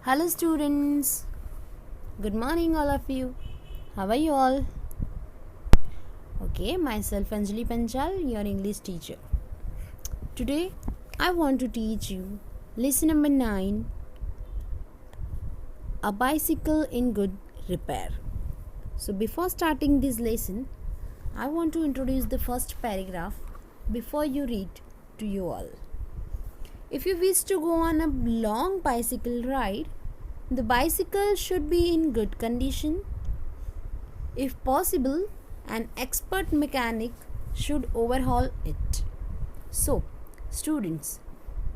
Hello, students. Good morning, all of you. How are you all? Okay, myself Anjali Panchal, your English teacher. Today, I want to teach you lesson number 9, a bicycle in good repair. So, before starting this lesson, I want to introduce the first paragraph before you read to you all. If you wish to go on a long bicycle ride, the bicycle should be in good condition. If possible, an expert mechanic should overhaul it. So, students,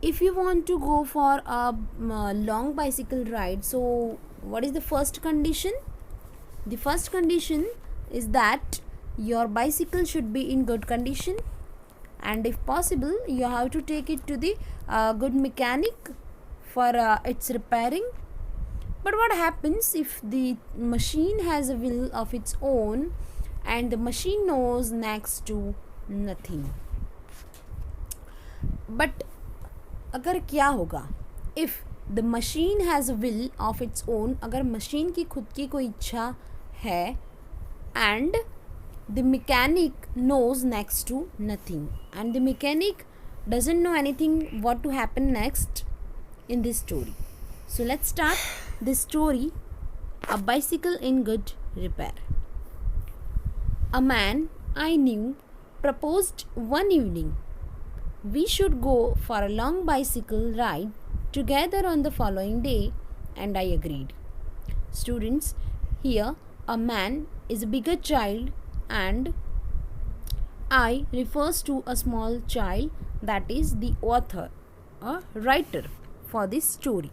if you want to go for a long bicycle ride, so what is the first condition? The first condition is that your bicycle should be in good condition, and if possible you have to take it to the good mechanic for its repairing. But what happens if the machine has a will of its own and the machine knows next to nothing? But अगर क्या होगा if the machine has a will of its own, अगर machine की खुद की कोई इच्छा है and the mechanic knows next to nothing, and the mechanic doesn't know anything what to happen next in this story. So let's start this story, a bicycle in good repair. A man I knew proposed one evening we should go for a long bicycle ride together on the following day, and I agreed. Students, here a man is a bigger child and I refers to a small child, that is the author, a writer for this story.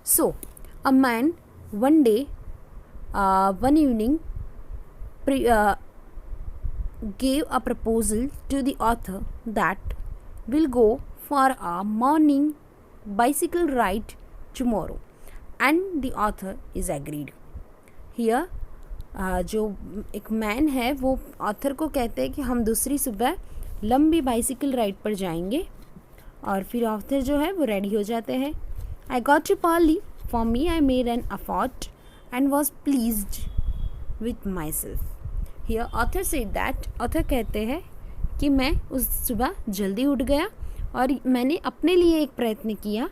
So, a man one one evening gave a proposal to the author that we'll go for a morning bicycle ride tomorrow, and the author is agreed. Here जो एक man है वो author को कहते हैं कि हम दूसरी सुबह लंबी बाइसिकल राइड पर जाएंगे, और फिर ऑथर जो है वो रेडी हो जाते हैं. I got up early, for me I made an effort and was pleased with myself. Here author said that, author कहते हैं कि मैं उस सुबह जल्दी उठ गया और मैंने अपने लिए एक प्रयत्न किया,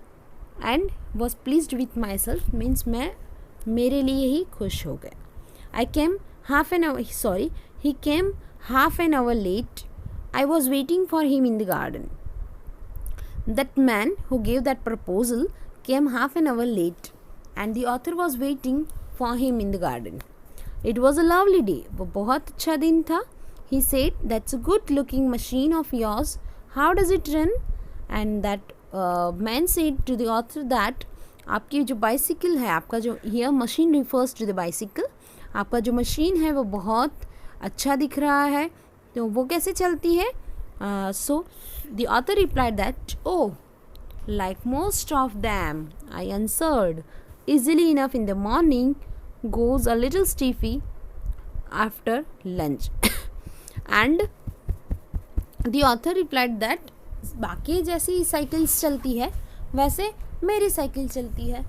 and was pleased with my self means मैं मेरे लिए ही खुश हो गया. I came half an hour, sorry, he came half an hour late. I was waiting for him in the garden. That man who gave that proposal came half an hour late, and the author was waiting for him in the garden. It was a lovely day. वो बहुत अच्छा दिन था. He said, that's a good looking machine of yours. How does it run? And that man said to the author that आपकी जो bicycle है, आपका जो here machine refers to the bicycle, आपका जो मशीन है वो बहुत अच्छा दिख रहा है, तो वो कैसे चलती है? So the author replied that, oh like most of them, I answered, easily enough in the morning, goes a little stiffly after lunch. And the author replied that, बाकी जैसी साइकिल्स चलती है वैसे मेरी साइकिल चलती है.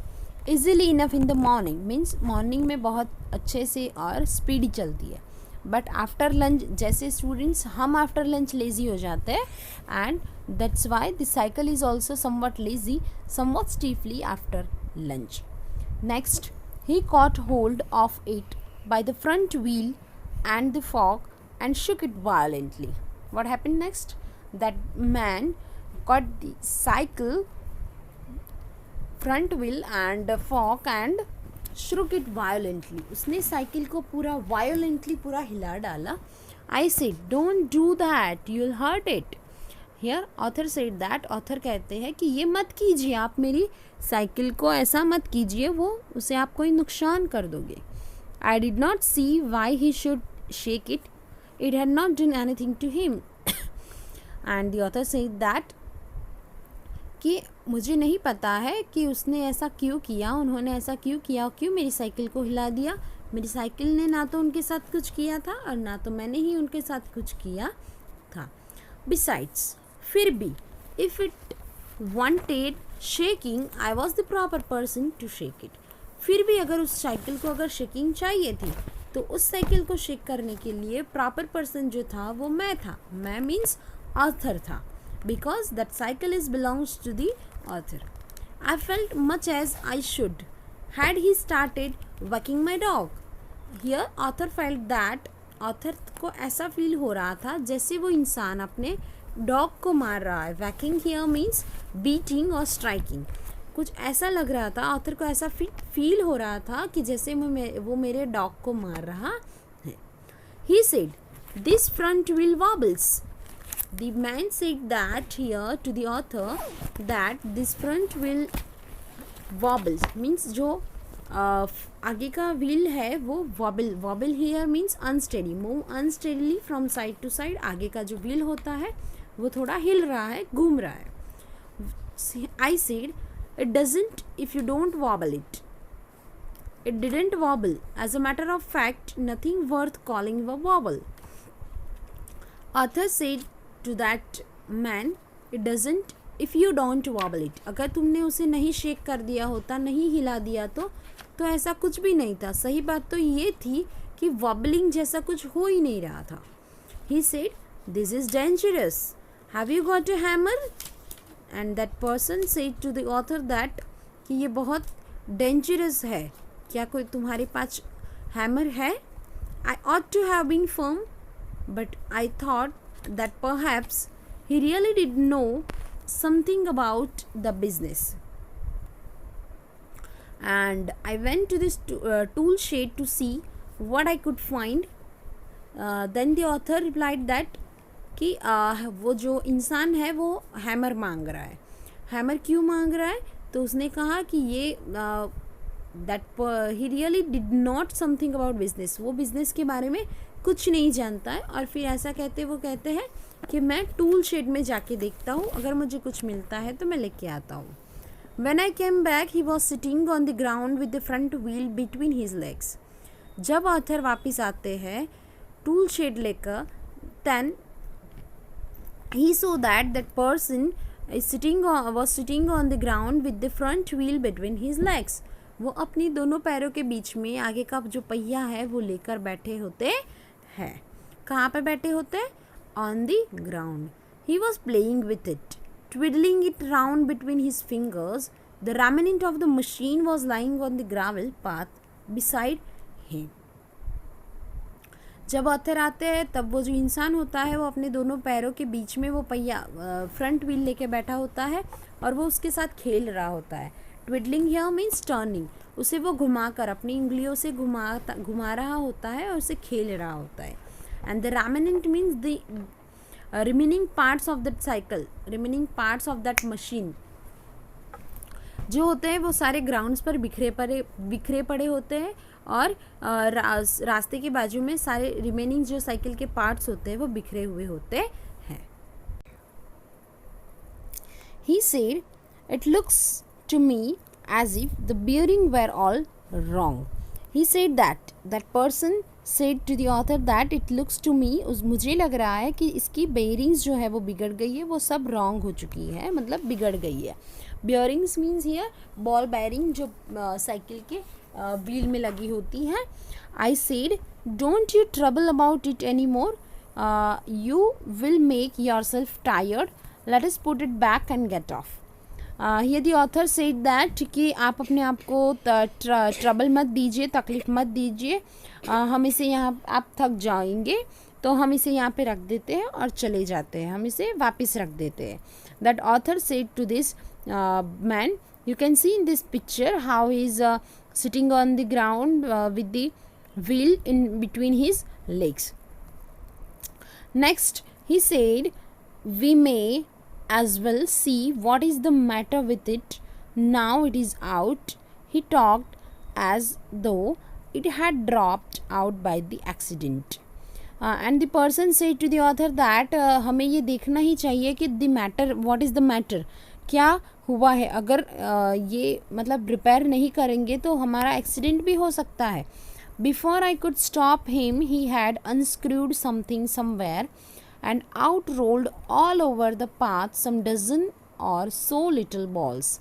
Easily enough in the morning means morning में बहुत अच्छे से और स्पीडी चलती है, बट आफ्टर लंच जैसे स्टूडेंट्स हम आफ्टर लंच लेज़ी हो जाते हैं, and that's why the cycle is also somewhat lazy, somewhat stiffly after lunch. Next, he caught hold of it by the front wheel and the fork and shook it violently. What happened next? That man caught the cycle front wheel and fork and shook it violently. उसने cycle को पूरा violently पूरा हिला डाला. I said, don't do that, you will hurt it. Here author said that, author कहते हैं कि ये मत कीजिए, आप मेरी साइकिल को ऐसा मत कीजिए, वो उसे आप कोई नुकसान कर दोगे. I did not see why he should shake it, it had not done anything to him. And the author said that, कि मुझे नहीं पता है कि उसने ऐसा क्यों किया, उन्होंने ऐसा क्यों किया, क्यों मेरी साइकिल को हिला दिया. मेरी साइकिल ने ना तो उनके साथ कुछ किया था और ना तो मैंने ही उनके साथ कुछ किया था. बिसाइड्स, फिर भी, if it wanted shaking I was the proper person to shake it. फिर भी अगर उस साइकिल को अगर शेकिंग चाहिए थी तो उस साइकिल को शेक करने के लिए प्रॉपर पर्सन जो था वो मैं था. मैं मीन्स ऑथर था, because that cycle is belongs to the author. I felt much as I should had he started walking my dog. Here author felt that, author को ऐसा फील हो रहा था जैसे वो इंसान अपने डॉग को मार रहा है. वैकिंग हियर मीन्स बीटिंग और स्ट्राइकिंग. कुछ ऐसा लग रहा था, ऑथर को ऐसा फील हो रहा था कि जैसे वो मेरे डॉग को मार रहा है. He said this front wheel wobbles. The man said that here to the author that this front wheel wobbles means जो आगे का व्हील है वो wobble. Wobble here means unsteady, move unsteadily from side to side. आगे का जो wheel होता है वो थोड़ा हिल रहा है, घूम रहा है. I said it doesn't if you don't wobble it. It didn't wobble. As a matter of fact, nothing worth calling a wobble. Author said to that man, it doesn't if you don't wobble it. अगर तुमने उसे नहीं shake कर दिया होता, नहीं हिला दिया तो ऐसा कुछ भी नहीं था. सही बात तो ये थी कि वॉबलिंग जैसा कुछ हो ही नहीं रहा था. He said, this is dangerous. Have you got a hammer? And that person said to the author that कि ये बहुत डेंजरस है, क्या कोई तुम्हारे पास हैमर है? I ought to have been firm but I thought that perhaps he really did know something about the business. And I went to this tool shed to see what I could find. Then the author replied that कि वो जो इंसान है वो hammer मांग रहा है. Hammer क्यों मांग रहा है? तो उसने कहा कि ये that he really did not something about business. वो बिजनेस के बारे में कुछ नहीं जानता है. और फिर ऐसा वो कहते हैं कि मैं टूल शेड में जाके देखता हूँ, अगर मुझे कुछ मिलता है तो मैं लेके आता हूँ. When I came back he was sitting on the ground with the front wheel between his legs. जब ऑथर वापस आते हैं टूल शेड लेकर, then he saw that person was sitting on the ground with the front wheel between his legs. वो अपनी दोनों पैरों के बीच में आगे का जो पहिया है वो लेकर बैठे होते हैं. कहाँ पे बैठे होते? on the ground. He was playing with it, twiddling it round between his fingers. The remnant of the machine was lying on the gravel path beside him. जब ऑथर आते हैं तब वो जो इंसान होता है वो अपने दोनों पैरों के बीच में वो पहिया फ्रंट व्हील लेके बैठा होता है और वो उसके साथ खेल रहा होता है. ट्विडलिंग हियर मीन्स टर्निंग. उसे वो घुमाकर अपनी उंगलियों से घुमा रहा होता है और उसे खेल रहा होता है. And the remnant means the remaining parts of that cycle, remaining parts of that machine जो होते हैं वो सारे ग्राउंड्स पर बिखरे पड़े होते हैं. और रास्ते के बाजू में सारे रिमेनिंग जो साइकिल के पार्ट्स होते हैं वो बिखरे हुए होते हैं. He said, it looks to me as if the bearing were all wrong. He said that person said to the author that it looks to me, मुझे लग रहा है कि इसकी बेयरिंग्स जो है वो बिगड़ गई है, वो सब रॉन्ग हो चुकी है, मतलब बिगड़ गई है. Bearings means here ball bearing जो साइकिल के व्हील में लगी होती हैं. I said don't you trouble about it any more, you will make yourself tired, let us put it back and get off. Here the author said that कि आप अपने आप को ट्रबल मत दीजिए, तकलीफ मत दीजिए, हम इसे यहाँ आप थक जाएंगे तो हम इसे यहाँ पे रख देते हैं और चले जाते हैं, हम इसे वापस रख देते हैं. That author said to this man, you can see in this picture how he is sitting on the ground with the wheel in between his legs. Next he said, we may as well see what is the matter with it, now it is out. He talked as though it had dropped out by the accident. And the person said to the author that हमें ये देखना ही चाहिए कि the matter, what is the matter, क्या हुआ है. अगर ये मतलब रिपेयर नहीं करेंगे तो हमारा एक्सीडेंट भी हो सकता है. Before I could stop him he had unscrewed something somewhere and out rolled all over the path some dozen or so little balls.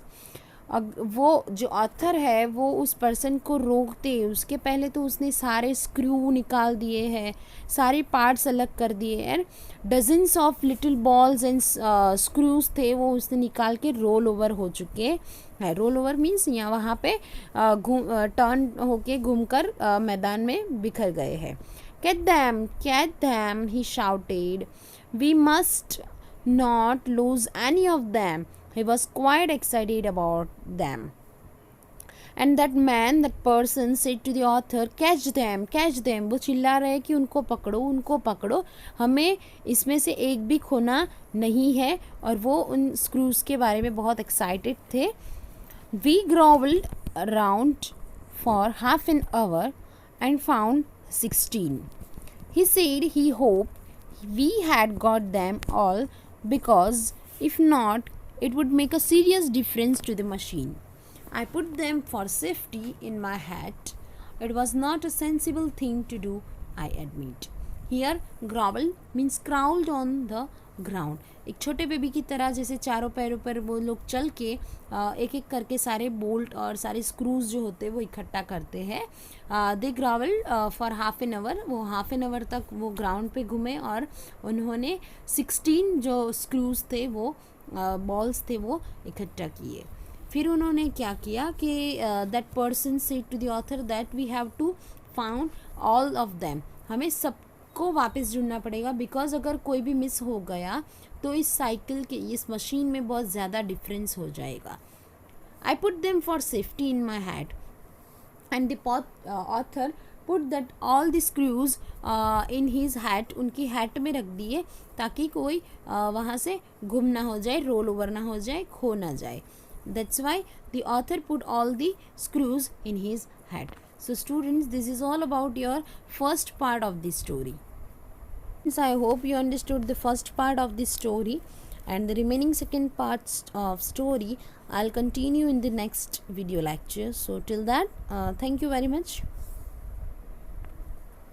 वो जो ऑथर है वो उस पर्सन को रोकते उसके पहले तो उसने सारे स्क्रू निकाल दिए हैं, सारे पार्ट्स अलग कर दिए and dozens of little balls and screws थे वो उसने निकाल के रोल ओवर हो चुके हैं. रोल ओवर मीन्स यहाँ वहाँ पे टर्न होके घूमकर मैदान में बिखर गए हैं. Get them, he shouted. We must not lose any of them. He was quite excited about them. And that person said to the author, catch them. वो चिल्ला रहे कि उनको पकड़ो, हमें इसमें से एक भी खोना नहीं है. और वो उन स्क्रूज के बारे में बहुत एक्साइटेड थे. We grovelled around for half an hour and found 16. He said he hoped we had got them all because if not, it would make a serious difference to the machine. I put them for safety in my hat. It was not a sensible thing to do, I admit. Here, grovel means crawled on the ground. एक छोटे baby की तरह जैसे चारों पैरों पर वो लोग चल के एक एक करके सारे बोल्ट और सारे स्क्रूज जो होते हैं वो इकट्ठा करते हैं. दे gravel for half an hour. वो हाफ एन आवर तक वो ग्राउंड पे घूमे और उन्होंने 16 जो स्क्रूज थे वो बॉल्स थे वो इकट्ठा किए. फिर उन्होंने क्या किया कि that person said to the author that we have to found all of them. हमें सबको वापस ढूंढना पड़ेगा बिकॉज अगर कोई भी मिस हो गया तो इस साइकिल के इस मशीन में बहुत ज़्यादा डिफरेंस हो जाएगा. I put them for safety in my hat and the author put that all the screws in his hat. उनकी हैट में रख दिए ताकि कोई वहाँ से गुम ना हो जाए, रोल ओवर ना हो जाए, खो ना जाए. That's why the author put all the screws in his hat. So students, this is all about your first part of the story. So I hope you understood the first part of the story, and the remaining second parts of story I'll continue in the next video lecture. So till that, thank you very much.